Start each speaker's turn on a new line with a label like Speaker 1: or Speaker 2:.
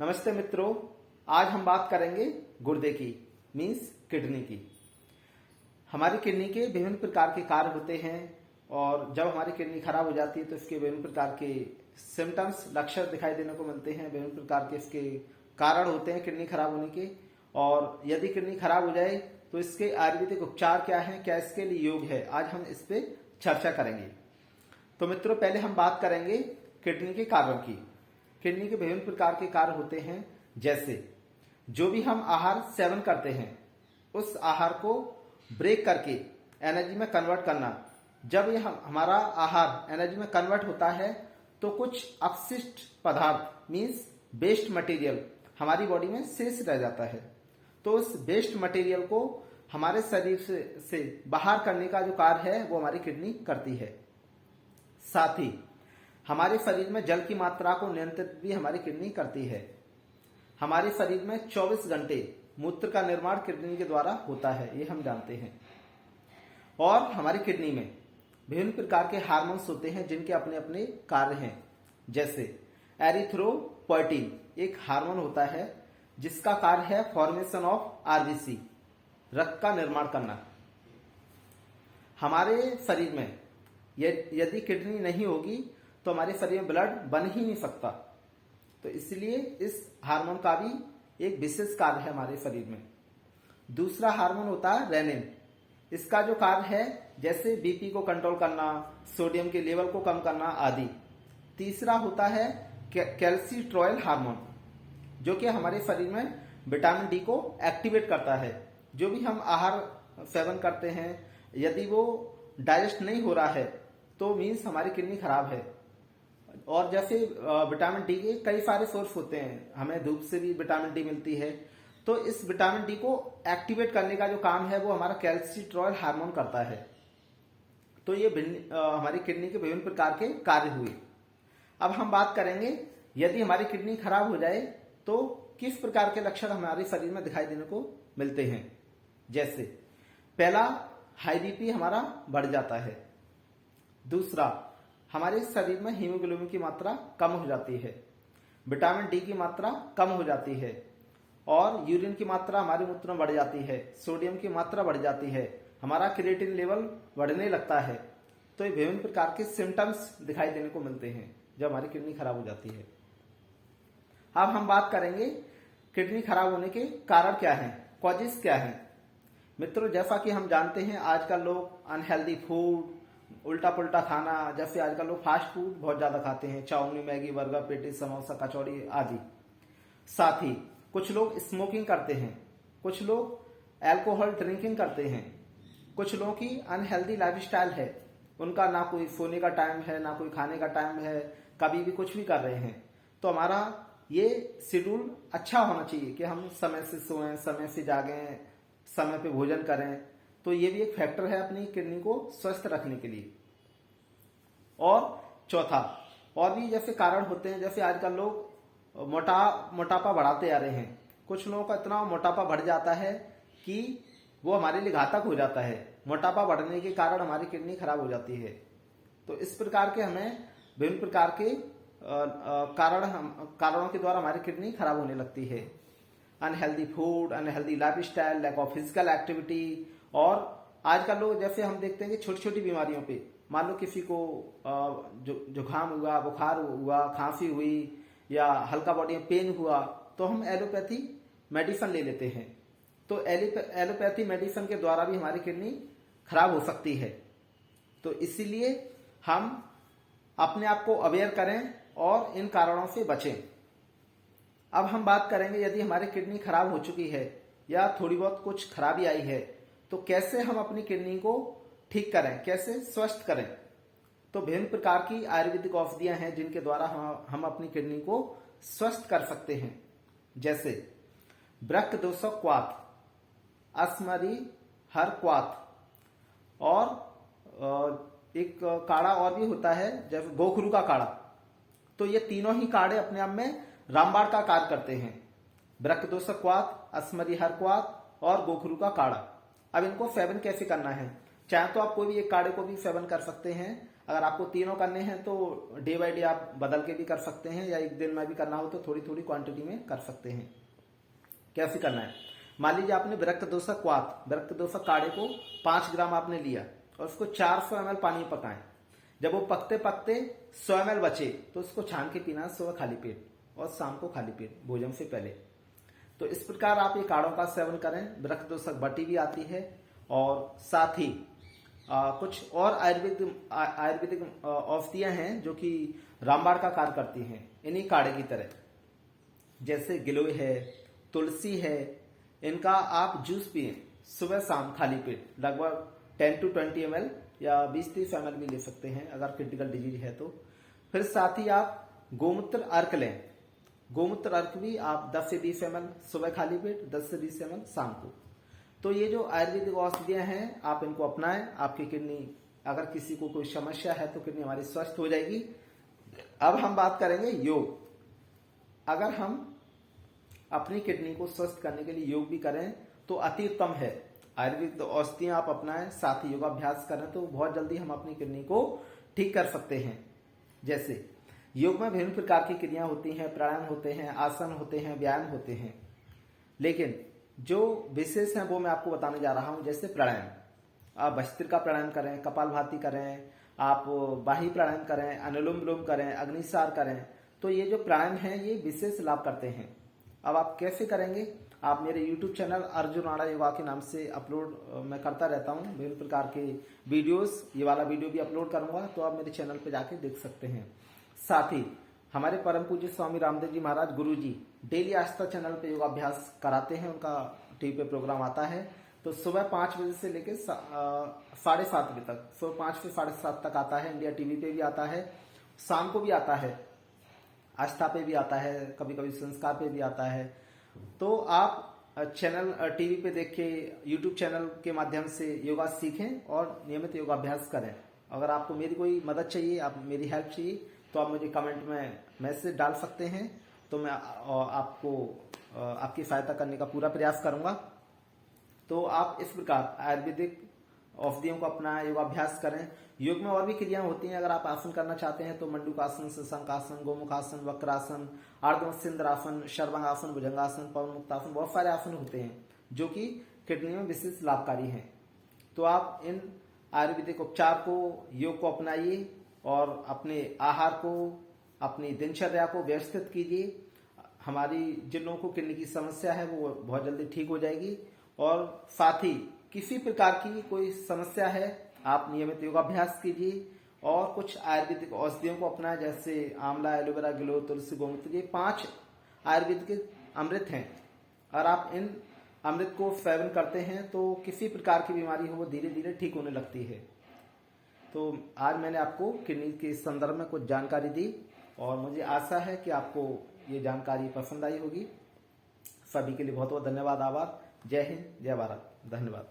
Speaker 1: नमस्ते मित्रों, आज हम बात करेंगे गुर्दे की मीन्स किडनी की। हमारी किडनी के विभिन्न प्रकार के कार्य होते हैं और जब हमारी किडनी खराब हो जाती है तो इसके विभिन्न प्रकार के सिम्टम्स लक्षण दिखाई देने को मिलते हैं। विभिन्न प्रकार के इसके कारण होते हैं किडनी खराब होने के, और यदि किडनी खराब हो जाए तो इसके आयुर्वेदिक उपचार क्या है, क्या इसके लिए योग है, आज हम इस पे चर्चा करेंगे। तो मित्रों, पहले हम बात करेंगे किडनी के कार्यों की। किडनी के विभिन्न प्रकार के कार्य होते हैं, जैसे जो भी हम आहार सेवन करते हैं उस आहार को ब्रेक करके एनर्जी में कन्वर्ट करना। जब ये हमारा आहार एनर्जी में कन्वर्ट होता है तो कुछ अपशिष्ट पदार्थ मीन्स वेस्ट मटेरियल हमारी बॉडी में शेष रह जाता है। तो उस वेस्ट मटेरियल को हमारे शरीर से बाहर करने का जो कार्य है वो हमारी किडनी करती है। साथ ही हमारे शरीर में जल की मात्रा को नियंत्रित भी हमारी किडनी करती है। हमारे शरीर में 24 घंटे मूत्र का निर्माण किडनी के द्वारा होता है, ये हम जानते हैं। और हमारी किडनी में विभिन्न प्रकार के हार्मोन्स होते हैं जिनके अपने अपने कार्य हैं, जैसे एरिथ्रोपोइटिन एक हार्मोन होता है जिसका कार्य है फॉर्मेशन ऑफ आरबीसी, रक्त का निर्माण करना। हमारे शरीर में यदि किडनी नहीं होगी तो हमारे शरीर में ब्लड बन ही नहीं सकता। तो इसलिए इस हार्मोन का भी एक विशेष कार्य है हमारे शरीर में। दूसरा हार्मोन होता है रेनिन। इसका जो कार्य है जैसे बीपी को कंट्रोल करना, सोडियम के लेवल को कम करना आदि। तीसरा होता है कैल्सिट्रॉयल हार्मोन, जो कि हमारे शरीर में विटामिन डी को एक्टिवेट करता है। जो भी हम आहार सेवन करते हैं यदि वो डाइजेस्ट नहीं हो रहा है तो मीन्स हमारी किडनी खराब है। और जैसे विटामिन डी के कई सारे सोर्स होते हैं, हमें धूप से भी विटामिन डी मिलती है। तो इस विटामिन डी को एक्टिवेट करने का जो काम है वो हमारा कैल्सिट्रॉयल हार्मोन करता है। तो ये हमारी किडनी के विभिन्न प्रकार के कार्य हुए। अब हम बात करेंगे यदि हमारी किडनी खराब हो जाए तो किस प्रकार के लक्षण हमारे शरीर में दिखाई देने को मिलते हैं। जैसे पहला, हाई बीपी हमारा बढ़ जाता है। दूसरा, हमारे शरीर में हीमोग्लोबिन की मात्रा कम हो जाती है, विटामिन डी की मात्रा कम हो जाती है, और यूरिन की मात्रा हमारे मूत्र में बढ़ जाती है, सोडियम की मात्रा बढ़ जाती है, हमारा क्रिएटिन लेवल बढ़ने लगता है। तो ये विभिन्न प्रकार के सिम्टम्स दिखाई देने को मिलते हैं जब हमारी किडनी खराब हो जाती है। अब हम बात करेंगे किडनी खराब होने के कारण क्या हैं, कॉजेस क्या हैं। मित्रों, जैसा कि हम जानते हैं आजकल लोग अनहेल्दी फूड, उल्टा पुल्टा खाना, जैसे आजकल लोग फास्ट फूड बहुत ज्यादा खाते हैं, chowmein, Maggi, burger, patties, samosa, kachori आदि। साथ ही कुछ लोग स्मोकिंग करते हैं, कुछ लोग अल्कोहल ड्रिंकिंग करते हैं, कुछ लोगों की अनहेल्दी लाइफस्टाइल है, उनका ना कोई सोने का टाइम है ना कोई खाने का टाइम है, कभी भी कुछ भी कर रहे हैं। तो हमारा ये शेड्यूल अच्छा होना चाहिए कि हम समय से सोएं, समय से जागें, समय पे भोजन करें। तो ये भी एक फैक्टर है अपनी किडनी को स्वस्थ रखने के लिए। और चौथा, और भी जैसे कारण होते हैं, जैसे आजकल लोग मोटापा बढ़ाते आ रहे हैं। कुछ लोगों का इतना मोटापा बढ़ जाता है कि वो हमारे लिए घातक हो जाता है। मोटापा बढ़ने के कारण हमारी किडनी खराब हो जाती है। तो इस प्रकार के हमें विभिन्न प्रकार के कारणों के द्वारा हमारी किडनी खराब होने लगती है। Unhealthy food, unhealthy lifestyle, lack of physical activity. और आजकल लोग जैसे हम देखते हैं कि छोटी छोटी बीमारियों पे, मान लो किसी को जुकाम हुआ, बुखार हुआ, खांसी हुई या हल्का बॉडी में पेन हुआ, तो हम एलोपैथी मेडिसिन ले लेते हैं। तो एलोपैथी मेडिसिन के द्वारा भी हमारी किडनी खराब हो सकती है। तो इसीलिए हम अपने आप को अवेयर करें और इन कारणों से बचें। अब हम बात करेंगे यदि हमारी किडनी खराब हो चुकी है या थोड़ी बहुत कुछ खराबी आई है तो कैसे हम अपनी किडनी को ठीक करें, कैसे स्वस्थ करें। तो विभिन्न प्रकार की आयुर्वेदिक औषधियां हैं जिनके द्वारा हम अपनी किडनी को स्वस्थ कर सकते हैं, जैसे ब्रक दोषक क्वाथ, अस्मरी हर क्वाथ, और एक काढ़ा और भी होता है जैसे गोखरू का काढ़ा। तो ये तीनों ही काढ़े अपने आप में रामबाण का कार्य करते हैं, ब्रक दोषक क्वाथ, अस्मरी हर क्वाथ और गोखरू का काढ़ा। अब इनको सेवन कैसे करना है, चाहे तो आप कोई भी एक काढ़े को भी सेवन कर सकते हैं, अगर आपको तीनों करने हैं तो डे बाय डे आप बदल के भी कर सकते हैं, या एक दिन में भी करना हो तो थोड़ी थोड़ी क्वांटिटी में कर सकते हैं। कैसे करना है, मान लीजिए आपने विरक्त दोषक क्वाथ, विरक्त दोषक काढ़े को 5 ग्राम आपने लिया और उसको 400 ml पानी में पकाएं। जब वो पकते पकते 100 ml बचे तो उसको छान के पीना सुबह खाली पेट और शाम को खाली पेट भोजन से पहले। तो इस प्रकार आप ये काढ़ों का सेवन करें। विरक्त दोषक बटी भी आती है और साथ ही कुछ और आयुर्वेदिक औषधियां हैं जो कि रामबाण का कार्य करती हैं इन्हीं काढ़े की तरह, जैसे गिलोय है, तुलसी है। इनका आप जूस पिए सुबह शाम खाली पेट, लगभग 10 to 20 ml या 20-30 ml भी ले सकते हैं अगर क्रिटिकल डिजीज है तो। फिर साथ ही आप गोमूत्र अर्क लें। गोमूत्र अर्क भी आप 10 से 20 ml सुबह खाली पेट, 10 से 20 ml शाम को। तो ये जो आयुर्वेदिक औषधियां हैं आप इनको अपनाएं। आपकी किडनी, अगर किसी को कोई समस्या है तो किडनी हमारी स्वस्थ हो जाएगी। अब हम बात करेंगे योग। अगर हम अपनी किडनी को स्वस्थ करने के लिए योग भी करें तो अति उत्तम है। आयुर्वेदिक औषधियां आप अपनाएं, साथ ही योगाभ्यास करें तो बहुत जल्दी हम अपनी किडनी को ठीक कर सकते हैं। जैसे योग में विभिन्न प्रकार की क्रियाएं होती हैं, प्राणायाम होते हैं, आसन होते हैं, व्यायाम होते हैं, लेकिन जो विशेष है वो मैं आपको बताने जा रहा हूं। जैसे प्राणायाम, आप भस्त्रिका प्राणायाम करें, कपालभाति करें, आप बाही प्राणायाम करें, अनुलोम विलोम करें, अग्निसार करें। तो ये जो प्राणायाम है ये विशेष लाभ करते हैं। अब आप कैसे करेंगे, आप मेरे YouTube चैनल अर्जुन आड़ा योगा के नाम से अपलोड मैं करता रहता हूँ विभिन्न प्रकार के वीडियोस। ये वाला वीडियो भी अपलोड करूंगा तो आप मेरे चैनल पे जाके देख सकते हैं। साथ ही हमारे परम पूज्य स्वामी रामदेव जी महाराज गुरु जी डेली आस्था चैनल पे योगाभ्यास कराते हैं, उनका टीवी पे प्रोग्राम आता है। तो सुबह 5 बजे से लेकर 7:30 बजे तक, सुबह 5 से 7:30 तक आता है। इंडिया टीवी पे भी आता है, शाम को भी आता है, आस्था पे भी आता है, कभी कभी संस्कार पे भी आता है। तो आप चैनल टीवी पे देख के यूट्यूब चैनल के माध्यम से योगा सीखें और नियमित योगाभ्यास करें। अगर आपको मेरी कोई मदद चाहिए, आप मेरी हेल्प चाहिए तो आप मुझे कमेंट में मैसेज डाल सकते हैं, तो मैं आपको आपकी सहायता करने का पूरा प्रयास करूंगा। तो आप इस प्रकार आयुर्वेदिक औषधियों को अपना योगाभ्यास करें। योग में और भी क्रियाएं होती हैं। अगर आप आसन करना चाहते हैं तो मंडूकासन, शशांकासन, गोमुखासन, वक्रासन, अर्धमत्स्येंद्रासन, सर्वांगासन, भुजंगासन, पवनमुक्तासन, बहुत सारे आसन होते हैं जो कि किडनी में विशेष लाभकारी हैं। तो आप इन आयुर्वेदिक उपचार को, योग को अपनाइए और अपने आहार को, अपनी दिनचर्या को व्यवस्थित कीजिए। हमारी जिन लोगों को किडनी की समस्या है वो बहुत जल्दी ठीक हो जाएगी। और साथ ही किसी प्रकार की कोई समस्या है, आप नियमित योगाभ्यास कीजिए और कुछ आयुर्वेदिक औषधियों को अपनाएं, जैसे आंवला, एलोवेरा, गिलोय, तुलसी, गोमूत्र। ये 5 आयुर्वेदिक अमृत हैं। और आप इन अमृत को सेवन करते हैं तो किसी प्रकार की बीमारी हो वो धीरे धीरे ठीक होने लगती है। तो आज मैंने आपको किडनी के संदर्भ में कुछ जानकारी दी और मुझे आशा है कि आपको ये जानकारी पसंद आई होगी। सभी के लिए बहुत बहुत धन्यवाद, आभार। जय हिंद, जय भारत, धन्यवाद।